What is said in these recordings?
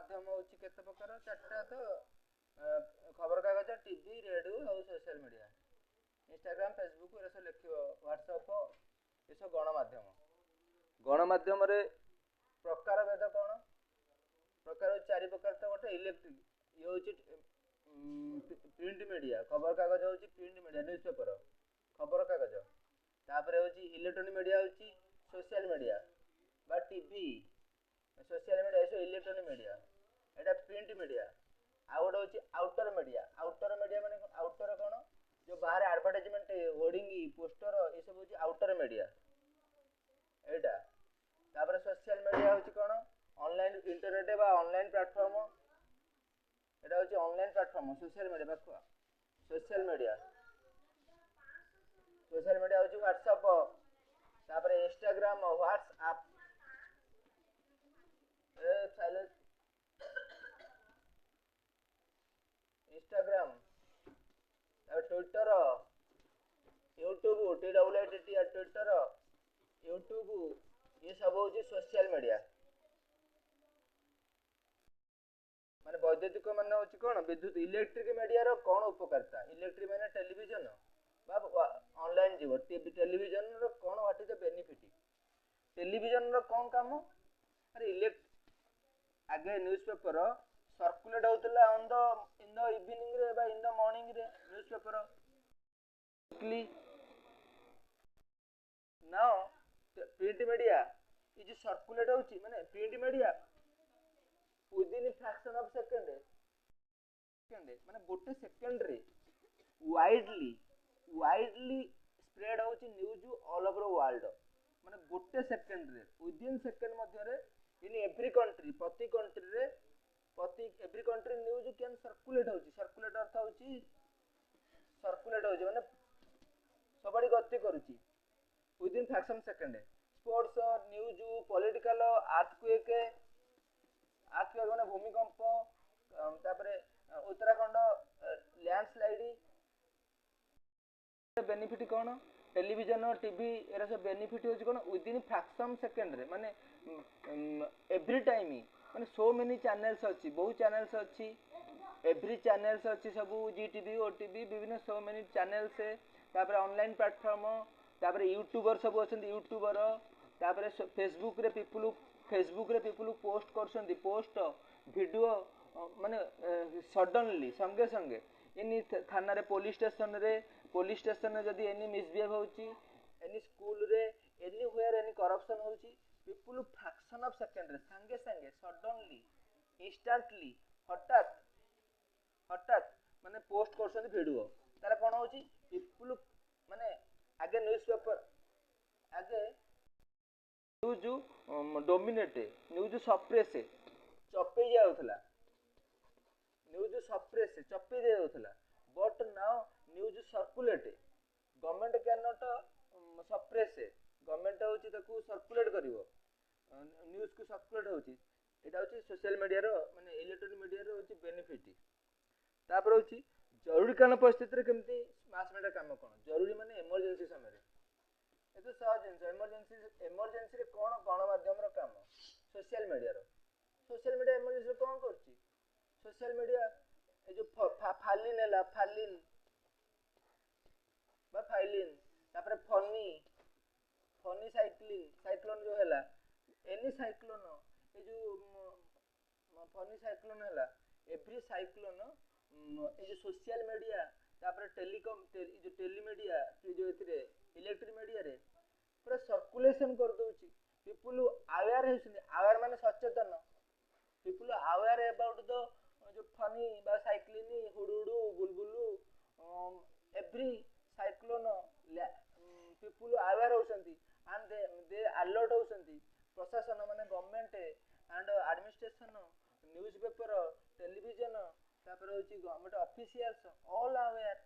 गणमाध्यम होची केते प्रकार चारटा तो खबर कागज टीवी रेडियो और सोशल मीडिया इंस्टाग्राम फेसबुक ये सब लिखियो व्हाट्सएप ये सब गणमाध्यम रे प्रकार भेद कौन प्रकार चारि प्रकार तो गोटे इलेक्ट्रिक ये होची प्रिंट मीडिया खबर कागज होची प्रिंट मीडिया न्यूज़पेपर खबर कागज तापर होची इलेक्ट्रॉनिक मीडिया होची सोशल मीडिया बा टीवी सोशल मीडिया ये इलेक्ट्रॉनिक मीडिया एटा प्रिंट मीडिया आ गोटे होची आउटर मीडिया माने आउटर कौन जो बाहर एडवर्टाइजमेंट होर्डिंग पोस्टर ये सब होची आउटर मीडिया एटा तापर सोशल मीडिया होची कौन ऑनलाइन इंटरनेट बा ऑनलाइन प्लेटफॉर्म एटा होची ऑनलाइन प्लेटफॉर्म सोशल मीडिया बा सोशल मीडिया होची व्हाट्सएप तापर Instagram WhatsApp silence Instagram Twitter YouTube Twitter YouTube ये सब होची सोशल मीडिया माने वैद्युतिक मान होची कोन विद्युत इलेक्ट्रिक मीडिया रो कोन उपकारिता इलेक्ट्रिक माने टेलीविजन बा ऑनलाइन जीव टेलीविजन रो कोन what is the benefit television रो कोन काम अरे इलेक्ट आगे न्यूज़पेपर सर्कुलेट होतला on the in the evening रे बा इन द मॉर्निंग रे newspaper weekly now print media is circulate होची माने print media within fraction of second माने गोटे सेकंड रे वाइडली स्प्रेड होची न्यूज ऑल ओवर वर्ल्ड माने गोटे सेकंड रे विदिन सेकंड मध्य रे इन एवरी कंट्री प्रति कंट्री रे प्रति every country news can circulate अर्थ होची सर्कुलेट होची माने सबडी गति करूची within fraction second sports news political earthquake माने भूमिकंप तापरे उत्तराखंड लैंडस्लाइड बेनिफिट कौन टेलीविजन टीवी एरा सब बेनिफिट होची कोन विदिन फ्रैक्शन सेकंड रे माने एवरी टाइम माने सो मेनी चैनल्स अछि बहुत चैनल्स अछि एवरी चैनल्स अछि सब जीटीवी ओटीवी विभिन्न सो मेनी चैनल्स तापर ऑनलाइन प्लेटफॉर्म तापर यूट्यूबर सब अछंती यूट्यूबर तापर फेसबुक रे पीपल पोस्ट करछंती पोस्ट वीडियो माने सडनली संगे संगे एनी थाना रे पुलिस स्टेशन रे जदी एनी मिसबिहेव होची एनी स्कूल रे एनी वेयर एनी करप्शन होची पीपल फ्रैक्शन ऑफ सेकंड रे संगे संगे सडनली इंस्टेंटली हठात माने पोस्ट करछंती वीडियो तारा कोन होची पीपल माने आगे न्यूज़पेपर आगे न्यूज डोमिनेट न्यूज सप्रेस चपे जाउथला न्यूज सप्रेस चपे जाउथला but now news circulate government can not suppress government होची ताकू सर्कुलेट करिवो न्यूज को सर्कुलेट होची एटा होची सोशल मीडिया रो माने इलेक्ट्रॉनिक मीडिया रो होची बेनिफिट तापर होची जरूरीकालीन परिस्थिति रे केमती मास मीडिया काम कोन जरूरी माने इमरजेंसी समय रे ए तो सहज जिंस इमरजेंसी रे कोन गणमाध्यम रो काम सोशल मीडिया इमरजेंसी रे कोन करची सोशल मीडिया ए जो फालिन हैला फालिन तापर फनी साइक्लोन जो हैला एनी साइक्लोन ए जो फनी साइक्लोन हैला एवरी साइक्लोन ए जो सोशल मीडिया तापर टेलीकॉम जो टेलीमीडिया जो एथिरे इलेक्ट्रिक मीडिया रे पूरा सर्कुलेशन कर दोची पीपल अवेयर हेसनी अवेयर माने सचेतन पीपल अवेयर अबाउट द जो फनी बा साइक्लिनी Hudhud Bulbul every cyclone people aware होसंती एंड दे अलर्ट होसंती प्रशासन माने government and administration newspaper television तापर होची government officials all aware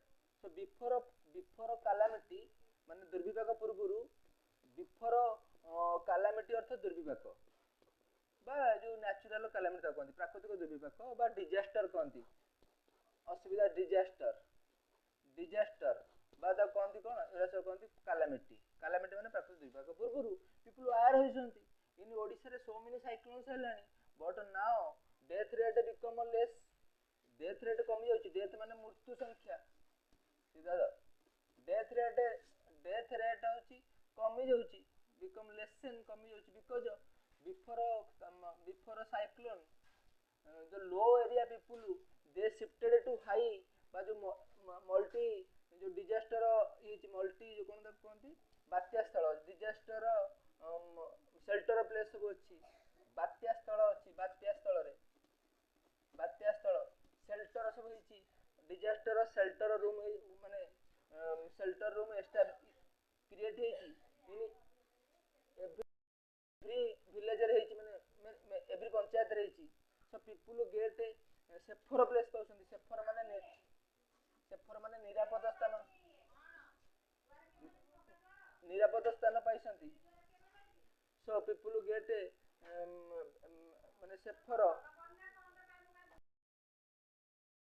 so before calamity माने दुर्विपाक पूर्वरु बिफोर कैलामिटी अर्थ दुर्विपाक बा जो नेचुरल कैलामिटी कहंती प्राकृतिक दुर्विपाक बा डिजास्टर कहंती असुविधा डिजास्टर बा द कहंती कोन एरा सब कहंती कैलामिटी माने प्राकृतिक दुर्विपाक पूर्वरु पीपल अवेयर होइसंती इन ओडिसा रे सो मेनी साइक्लोन्स हेलानी but now death rate become less, death rate कमी जाउची, डेथ माने मृत्यु संख्या सीधा डेथ रेट होची कमी जाउची, बिकम लेसन कमी जाउची, बिकॉज बिफोर साइक्लोन जो low area people they shifted to high बा जो मल्टी जो डिजास्टर मल्टी जो कौन कहते बात्या स्थल डिजास्टर शेल्टर प्लेस सब अच्छी बात्या स्थल अच्छी बात्या स्थल शेल्टर सब होती डिजास्टर शेल्टर रूम माने शेल्टर रूम क्रिएट होती एवरी विलेज रे माने एवरी पंचायत रे so people get safer place पाउछन सेफर माने निरापद स्थान पाइछंती सो पीपुल गेट माने सेफर